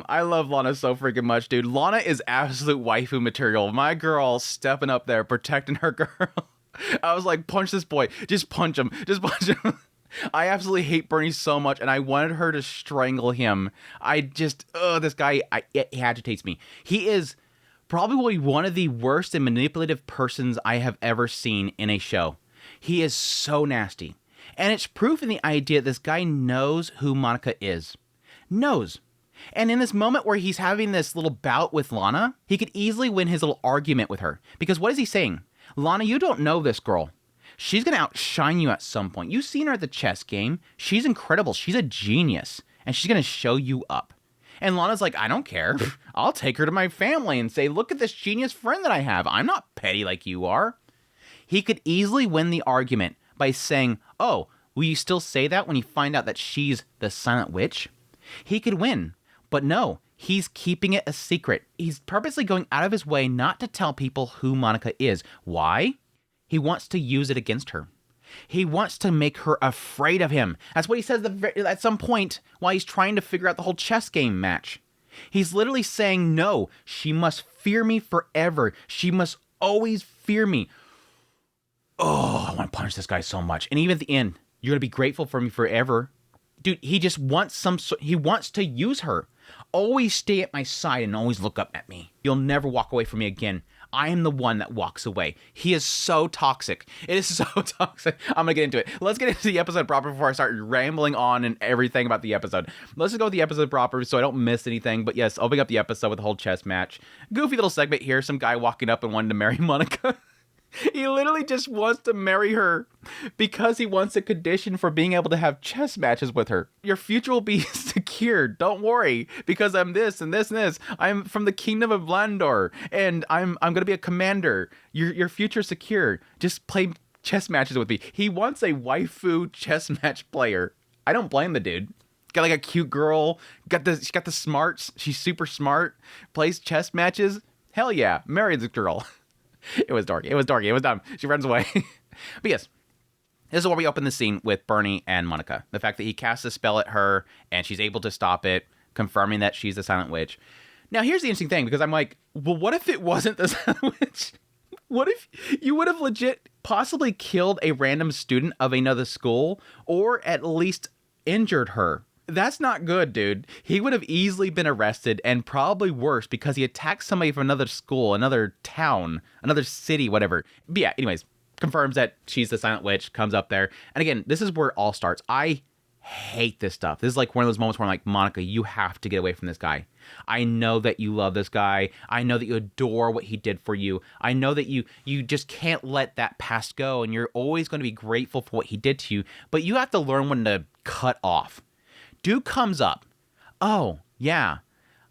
I love Lana so freaking much, dude. Lana is absolute waifu material. My girl stepping up there, protecting her girl. I was like, punch this boy. Just punch him. Just punch him. I absolutely hate Bernie so much, and I wanted her to strangle him. This guy, it agitates me. He is probably one of the worst and manipulative persons I have ever seen in a show. He is so nasty. And it's proof in the idea that this guy knows who Monica is. Knows. And in this moment where he's having this little bout with Lana, he could easily win his little argument with her. Because what is he saying? Lana, you don't know this girl. She's going to outshine you at some point. You've seen her at the chess game. She's incredible. She's a genius. And she's going to show you up. And Lana's like, I don't care. I'll take her to my family and say, look at this genius friend that I have. I'm not petty like you are. He could easily win the argument by saying, oh, will you still say that when you find out that she's the silent witch? He could win. But no, he's keeping it a secret. He's purposely going out of his way not to tell people who Monica is. Why? He wants to use it against her. He wants to make her afraid of him. That's what he says at some point while he's trying to figure out the whole chess game match. He's literally saying, no, she must fear me forever. She must always fear me. Oh, I want to punch this guy so much. And even at the end, you're going to be grateful for me forever. Dude, he just wants he wants to use her. Always stay at my side and always look up at me. You'll never walk away from me again. I am the one that walks away. He is so toxic. It is so toxic. I'm going to get into it. Let's get into the episode proper before I start rambling on and everything about the episode. Let's just go with the episode proper so I don't miss anything. But yes, opening up the episode with the whole chess match. Goofy little segment here. Some guy walking up and wanting to marry Monica. He literally just wants to marry her because he wants a condition for being able to have chess matches with her. Your future will be secured. Don't worry, because I'm this and this and this. I'm from the kingdom of Landor, and I'm going to be a commander. Your future's secure. Just play chess matches with me. He wants a waifu chess match player. I don't blame the dude. Got like a cute girl. She got the smarts. She's super smart. Plays chess matches. Hell yeah, marry this girl. It was dorky. It was dumb. She runs away. But yes, this is where we open the scene with Bernie and Monica. The fact that he casts a spell at her and she's able to stop it, confirming that she's the silent witch. Now, here's the interesting thing, because I'm like, well, what if it wasn't the silent witch? What if you would have legit possibly killed a random student of another school or at least injured her? That's not good, dude. He would have easily been arrested, and probably worse because he attacked somebody from another school, another town, another city, whatever. But yeah, anyways, confirms that she's the silent witch, comes up there. And again, this is where it all starts. I hate this stuff. This is like one of those moments where I'm like, Monica, you have to get away from this guy. I know that you love this guy. I know that you adore what he did for you. I know that you just can't let that past go, and you're always going to be grateful for what he did to you, but you have to learn when to cut off. Dude comes up. Oh, yeah.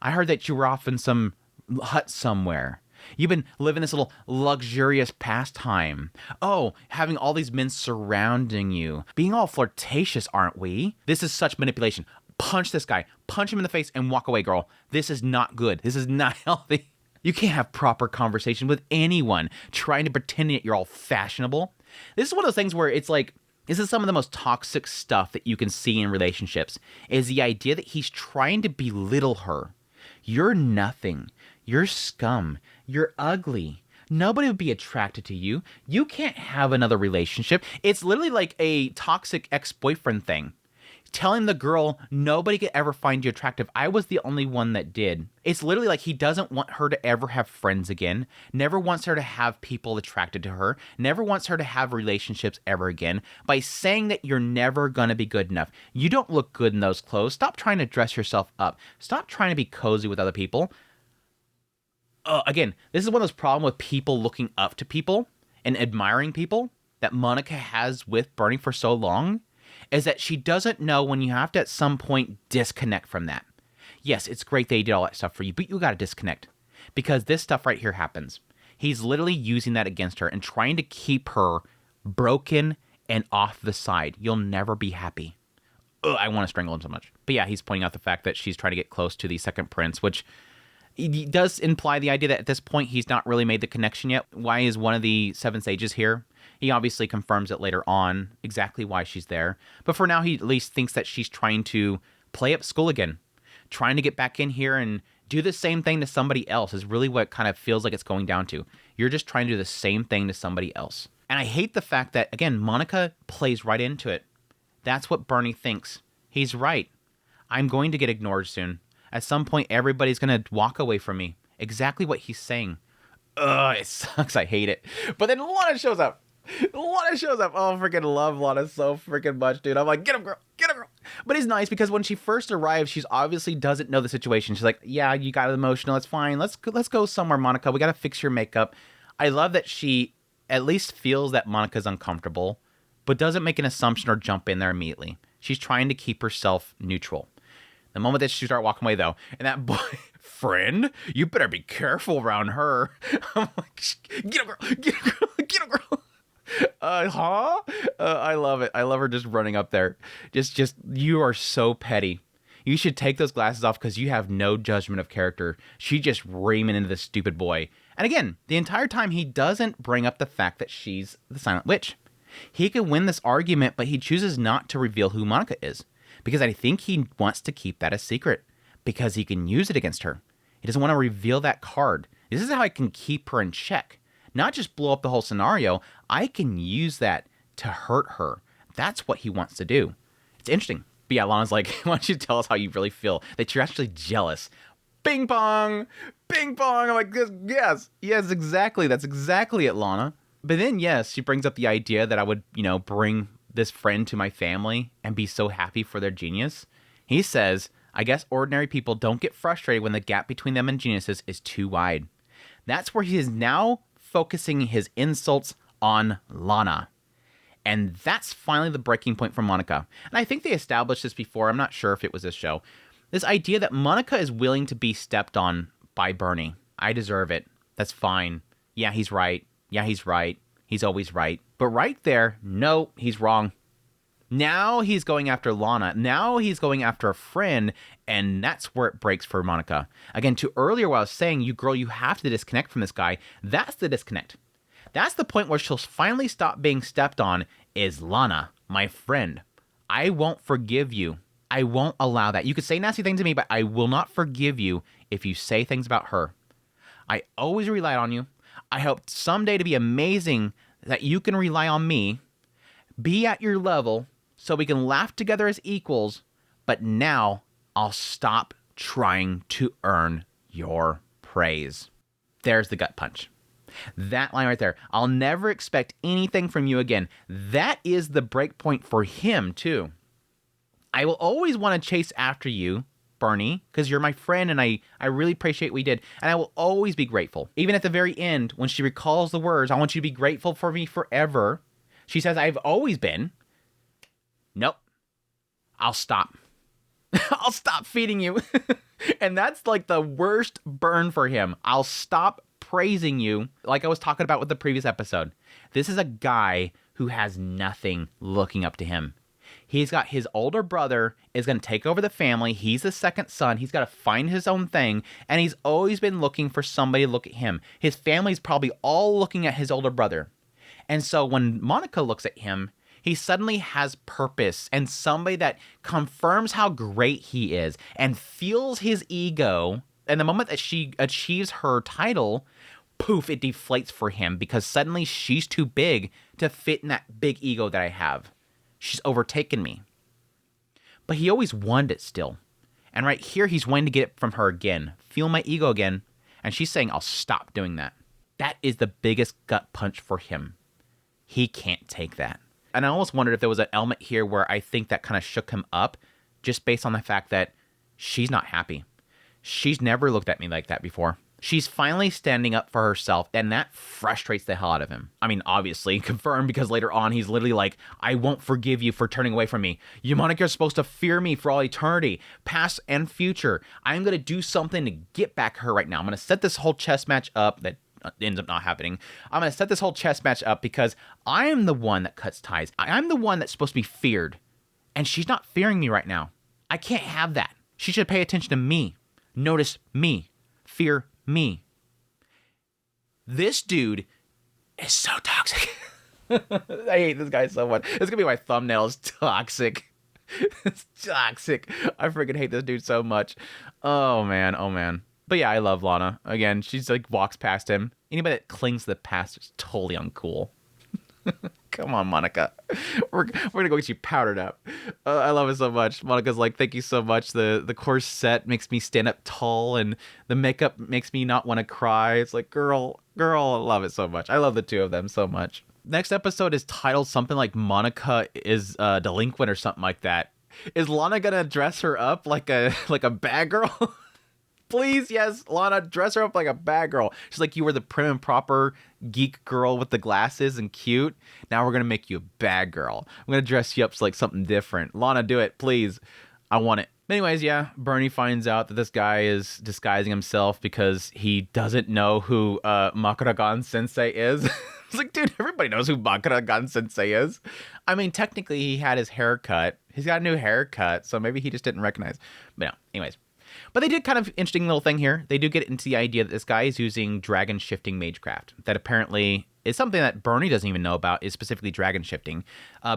I heard that you were off in some hut somewhere. You've been living this little luxurious pastime. Oh, having all these men surrounding you. Being all flirtatious, aren't we? This is such manipulation. Punch this guy. Punch him in the face and walk away, girl. This is not good. This is not healthy. You can't have proper conversation with anyone trying to pretend that you're all fashionable. This is one of those things where it's like, this is some of the most toxic stuff that you can see in relationships, is the idea that he's trying to belittle her. You're nothing. You're scum. You're ugly. Nobody would be attracted to you. You can't have another relationship. It's literally like a toxic ex-boyfriend thing. Telling the girl, nobody could ever find you attractive. I was the only one that did. It's literally like he doesn't want her to ever have friends again. Never wants her to have people attracted to her. Never wants her to have relationships ever again. By saying that you're never going to be good enough. You don't look good in those clothes. Stop trying to dress yourself up. Stop trying to be cozy with other people. Again, this is one of those problems with people looking up to people and admiring people that Monica has with Bernie for so long. Is that she doesn't know when you have to at some point disconnect from that. Yes, it's great they did all that stuff for you, but you got to disconnect. Because this stuff right here happens. He's literally using that against her and trying to keep her broken and off the side. You'll never be happy. I want to strangle him so much. But yeah, he's pointing out the fact that she's trying to get close to the second prince, which does imply the idea that at this point he's not really made the connection yet. Why is one of the seven sages here? He obviously confirms it later on, exactly why she's there. But for now, he at least thinks that she's trying to play up school again. trying to get back in here and do the same thing to somebody else is really what kind of feels like it's going down to. You're just trying to do the same thing to somebody else. And I hate the fact that, again, Monica plays right into it. That's what Bernie thinks. He's right. I'm going to get ignored soon. At some point, everybody's going to walk away from me. Exactly what he's saying. Ugh, it sucks. I hate it. But then Lana shows up. Lana shows up. Oh, freaking love Lana so freaking much, dude. I'm like, get him, girl. Get him, girl. But it's nice because when she first arrives, she's obviously doesn't know the situation. She's like, yeah, you got emotional. It's fine. Let's go somewhere, Monica. We got to fix your makeup. I love that she at least feels that Monica's uncomfortable, but doesn't make an assumption or jump in there immediately. She's trying to keep herself neutral. The moment that she starts walking away, though, and that boy, friend, you better be careful around her. I'm like, get him, girl. Get him, girl. Get him, girl. I love it. I love her just running up there. Just, you are so petty. You should take those glasses off because you have no judgment of character. She just reaming into this stupid boy. And again, the entire time he doesn't bring up the fact that she's the Silent Witch. He could win this argument, but he chooses not to reveal who Monica is. Because I think he wants to keep that a secret. Because he can use it against her. He doesn't want to reveal that card. This is how I can keep her in check. Not just blow up the whole scenario. I can use that to hurt her. That's what he wants to do. It's interesting. But yeah, Lana's like, why don't you tell us how you really feel? That you're actually jealous. Bing bong! Bing bong! I'm like, yes, exactly. That's exactly it, Lana. But then, yes, she brings up the idea that I would, bring this friend to my family and be so happy for their genius. He says, I guess ordinary people don't get frustrated when the gap between them and geniuses is too wide. That's where he is now focusing his insults on Lana. And that's finally the breaking point for Monica. And I think they established this before. I'm not sure if it was this show. This idea that Monica is willing to be stepped on by Bernie. I deserve it. That's fine. Yeah, he's right. Yeah, he's right. He's always right. But right there, no, he's wrong. Now he's going after Lana. Now he's going after a friend, and that's where it breaks for Monica. Again, to earlier what I was saying, you have to disconnect from this guy. That's the disconnect. That's the point where she'll finally stop being stepped on is Lana, my friend. I won't forgive you. I won't allow that. You could say nasty things to me, but I will not forgive you if you say things about her. I always relied on you. I hope someday to be amazing that you can rely on me, be at your level, so we can laugh together as equals, but now I'll stop trying to earn your praise. There's the gut punch. That line right there. I'll never expect anything from you again. That is the break point for him, too. I will always want to chase after you, Bernie, because you're my friend and I really appreciate what we did. And I will always be grateful. Even at the very end, when she recalls the words, I want you to be grateful for me forever. She says, I've always been. Nope. I'll stop. I'll stop feeding you. And that's like the worst burn for him. I'll stop praising you, like I was talking about with the previous episode. This is a guy who has nothing looking up to him. He's got his older brother is going to take over the family. He's the second son. He's got to find his own thing. And he's always been looking for somebody to look at him. His family's probably all looking at his older brother. And so when Monica looks at him, he suddenly has purpose and somebody that confirms how great he is and feels his ego. And the moment that she achieves her title, poof, it deflates for him because suddenly she's too big to fit in that big ego that I have. She's overtaken me. But he always wanted it still. And right here, he's wanting to get it from her again. Feel my ego again. And she's saying, I'll stop doing that. That is the biggest gut punch for him. He can't take that. And I almost wondered if there was an element here where I think that kind of shook him up just based on the fact that she's not happy. She's never looked at me like that before. She's finally standing up for herself, and that frustrates the hell out of him. I mean, obviously, confirmed, because later on, he's literally like, I won't forgive you for turning away from me. You, Monica, are supposed to fear me for all eternity, past and future. I'm going to do something to get back her right now. I'm going to set this whole chess match up that ends up not happening. I'm going to set this whole chess match up because I am the one that cuts ties. I'm the one that's supposed to be feared, and she's not fearing me right now. I can't have that. She should pay attention to me. Notice me. Fear me. This dude is so toxic. I hate this guy so much. It's gonna be my thumbnails. Toxic. It's toxic. I freaking hate this dude so much. Oh man, oh man. But yeah, I love Lana. Again, she's like walks past him. Anybody that clings to the past is totally uncool. Come on, Monica. We're gonna go get you powdered up. I love it so much. Monica's like, thank you so much. The corset makes me stand up tall, and the makeup makes me not want to cry. It's like, girl, I love it so much. I love the two of them so much. Next episode is titled something like Monica is delinquent or something like that. Is Lana gonna dress her up like a bad girl? Please, yes, Lana, dress her up like a bad girl. She's like, you were the prim and proper geek girl with the glasses and cute. Now we're going to make you a bad girl. I'm going to dress you up like something different. Lana, do it, please. I want it. Anyways, yeah, Bernie finds out that this guy is disguising himself because he doesn't know who Makuragan Sensei is. It's like, dude, everybody knows who Makuragan Sensei is. I mean, technically, he had his haircut. He's got a new haircut, so maybe he just didn't recognize. But no, anyways. But they did kind of interesting little thing here. They do get into the idea that this guy is using dragon shifting magecraft. That apparently is something that Bernie doesn't even know about, is specifically dragon shifting.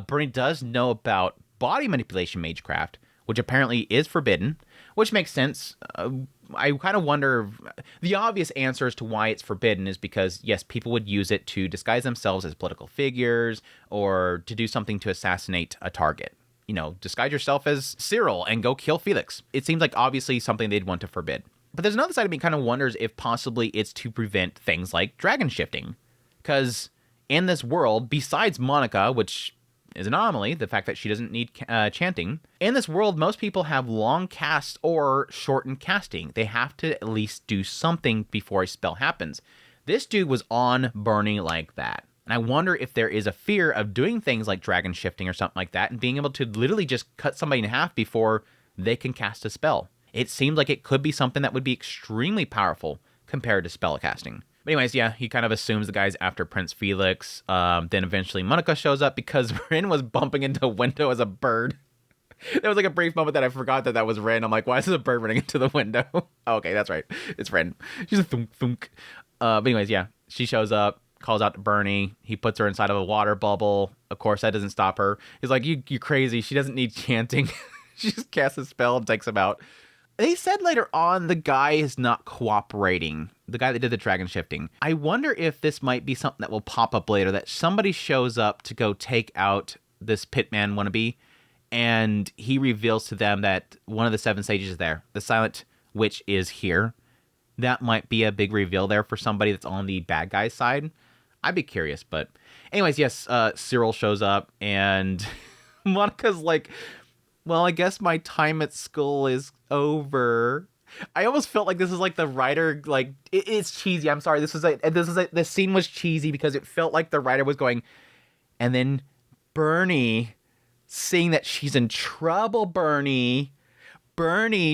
Bernie does know about body manipulation magecraft, which apparently is forbidden, which makes sense. I kind of wonder, the obvious answer as to why it's forbidden is because, yes, people would use it to disguise themselves as political figures or to do something to assassinate a target. You know, disguise yourself as Cyril and go kill Felix. It seems like obviously something they'd want to forbid. But there's another side of me kind of wonders if possibly it's to prevent things like dragon shifting. Because in this world, besides Monica, which is an anomaly, the fact that she doesn't need chanting, in this world, most people have long casts or shortened casting. They have to at least do something before a spell happens. This dude was on Bernie like that. And I wonder if there is a fear of doing things like dragon shifting or something like that and being able to literally just cut somebody in half before they can cast a spell. It seems like it could be something that would be extremely powerful compared to spell casting. But anyways, yeah, he kind of assumes the guy's after Prince Felix. Then eventually Monica shows up because Rin was bumping into a window as a bird. There was like a brief moment that I forgot that was Rin. I'm like, why is this a bird running into the window? Oh, okay, that's right. It's Rin. She's a thunk thunk. But anyways, yeah, she shows up. Calls out to Bernie. He puts her inside of a water bubble. Of course, that doesn't stop her. He's like, you're crazy. She doesn't need chanting. She just casts a spell and takes him out. They said later on the guy is not cooperating. The guy that did the dragon shifting. I wonder if this might be something that will pop up later, that somebody shows up to go take out this pitman wannabe, and he reveals to them that one of the seven sages is there. The silent witch is here. That might be a big reveal there for somebody that's on the bad guy's side. I'd be curious, but anyways, yes, Cyril shows up, and Monica's like, well, I guess my time at school is over. I almost felt like this is like the writer, like, it's cheesy. I'm sorry. This scene was cheesy because it felt like the writer was going, and then Bernie, seeing that she's in trouble, Bernie,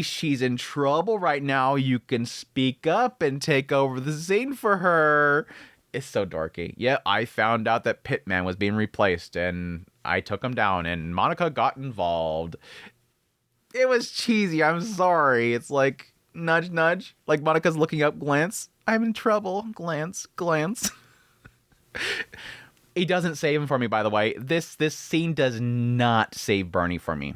she's in trouble right now. You can speak up and take over the scene for her. It's so dorky. Yeah, I found out that Pitman was being replaced, and I took him down, and Monica got involved. It was cheesy. I'm sorry. It's like, nudge, nudge. Like Monica's looking up, glance. I'm in trouble. Glance, glance. He doesn't save him for me, by the way. This scene does not save Bernie for me.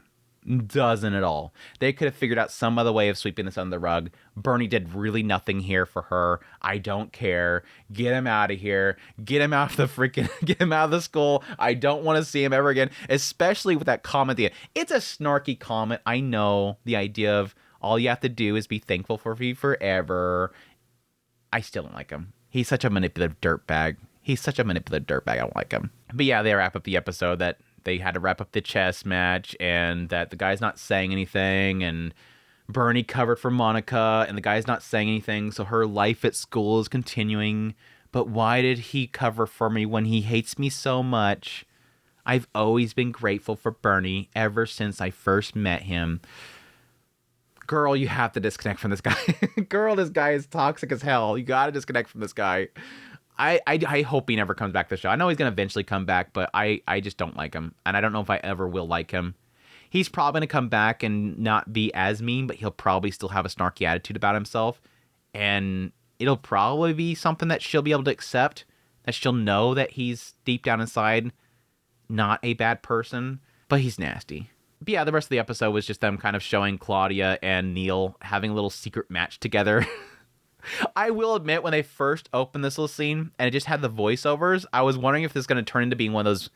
Doesn't at all. They could have figured out some other way of sweeping this under the rug. Bernie did really nothing here for her. I don't care. Get him out of here. Get him out of the school. I don't want to see him ever again, especially with that comment at the end. It's a snarky comment. I know, the idea of all you have to do is be thankful for me forever. I still don't like him. He's such a manipulative dirtbag. I don't like him. But yeah, they wrap up the episode that they had to wrap up the chess match, and that the guy's not saying anything, and Bernie covered for Monica, and the guy's not saying anything, so her life at school is continuing. But why did he cover for me when he hates me so much? I've always been grateful for Bernie ever since I first met him. Girl, you have to disconnect from this guy. Girl, this guy is toxic as hell. You gotta disconnect from this guy. I hope he never comes back to the show. I know he's going to eventually come back, but I just don't like him. And I don't know if I ever will like him. He's probably going to come back and not be as mean, but he'll probably still have a snarky attitude about himself. And it'll probably be something that she'll be able to accept, that she'll know that he's deep down inside not a bad person, but he's nasty. But yeah, the rest of the episode was just them kind of showing Claudia and Neil having a little secret match together. I will admit, when they first opened this little scene and it just had the voiceovers, I was wondering if this is going to turn into being one of those,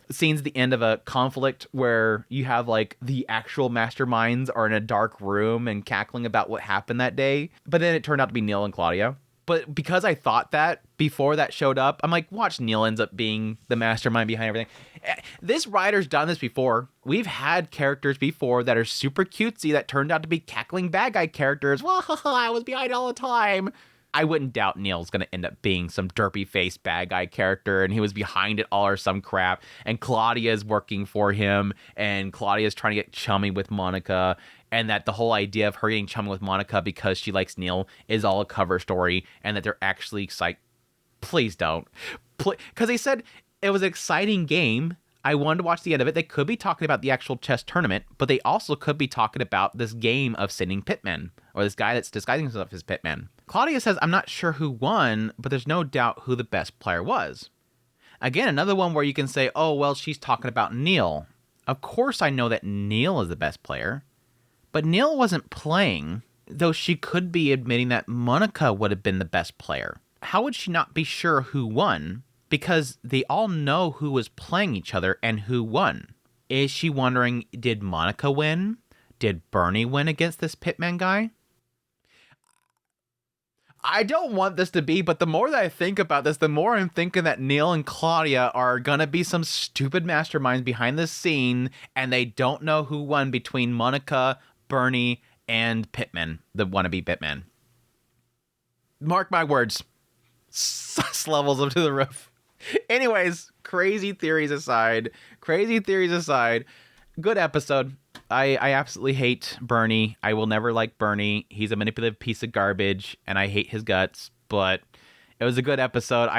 scenes at the end of a conflict where you have like the actual masterminds are in a dark room and cackling about what happened that day. But then it turned out to be Neil and Claudia. But because I thought that before that showed up, I'm like, watch Neil ends up being the mastermind behind everything. This writer's done this before. We've had characters before that are super cutesy that turned out to be cackling bad guy characters. Well, I was behind all the time. I wouldn't doubt Neil's going to end up being some derpy-faced bad guy character, and he was behind it all or some crap, and Claudia's working for him, and Claudia's trying to get chummy with Monica, and that the whole idea of her getting chummy with Monica because she likes Neil is all a cover story, and that they're actually like, please don't. Because they said it was an exciting game. I wanted to watch the end of it. They could be talking about the actual chess tournament, but they also could be talking about this game of sending pitmen, or this guy that's disguising himself as pitman. Claudia says, I'm not sure who won, but there's no doubt who the best player was. Again, another one where you can say, oh, well, she's talking about Neil. Of course I know that Neil is the best player, but Neil wasn't playing, though she could be admitting that Monica would have been the best player. How would she not be sure who won? Because they all know who was playing each other and who won. Is she wondering, did Monica win? Did Bernie win against this pitman guy? I don't want this to be, but the more that I think about this, the more I'm thinking that Neil and Claudia are gonna be some stupid masterminds behind the scene, and they don't know who won between Monica, Bernie, and Pittman, the wannabe Pitman. Mark my words. Sus levels up to the roof. Anyways, crazy theories aside, good episode. I absolutely hate Bernie. I will never like Bernie. He's a manipulative piece of garbage, and I hate his guts, but it was a good episode.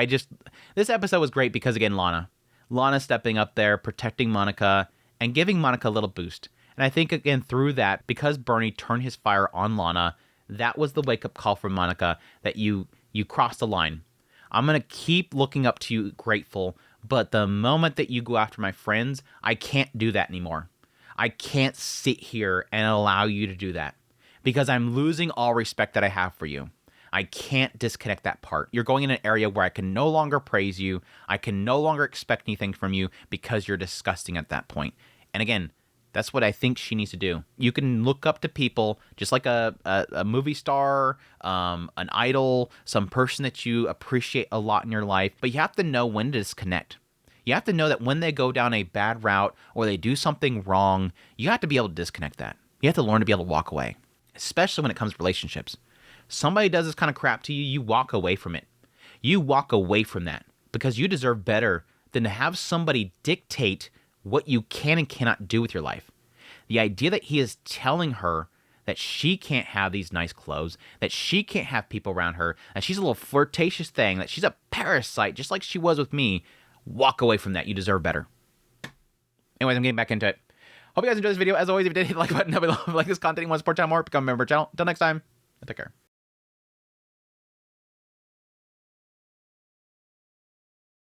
This episode was great because, again, Lana stepping up there, protecting Monica, and giving Monica a little boost. And I think, again, through that, because Bernie turned his fire on Lana, that was the wake-up call for Monica that you crossed the line. I'm going to keep looking up to you grateful, but the moment that you go after my friends, I can't do that anymore. I can't sit here and allow you to do that because I'm losing all respect that I have for you. I can't disconnect that part. You're going in an area where I can no longer praise you. I can no longer expect anything from you because you're disgusting at that point. And again, that's what I think she needs to do. You can look up to people just like a movie star, an idol, some person that you appreciate a lot in your life, but you have to know when to disconnect. You have to know that when they go down a bad route or they do something wrong, you have to be able to disconnect that. You have to learn to be able to walk away, especially when it comes to relationships. Somebody does this kind of crap to you, you walk away from it. You walk away from that because you deserve better than to have somebody dictate what you can and cannot do with your life. The idea that he is telling her that she can't have these nice clothes, that she can't have people around her, that she's a little flirtatious thing, that she's a parasite just like she was with me, walk away from that. You deserve better. Anyways, I'm getting back into it. Hope you guys enjoyed this video. As always, if you did, hit the like button down below. If you like this content and want to support channel more, become a member of the channel. Until next time, take care.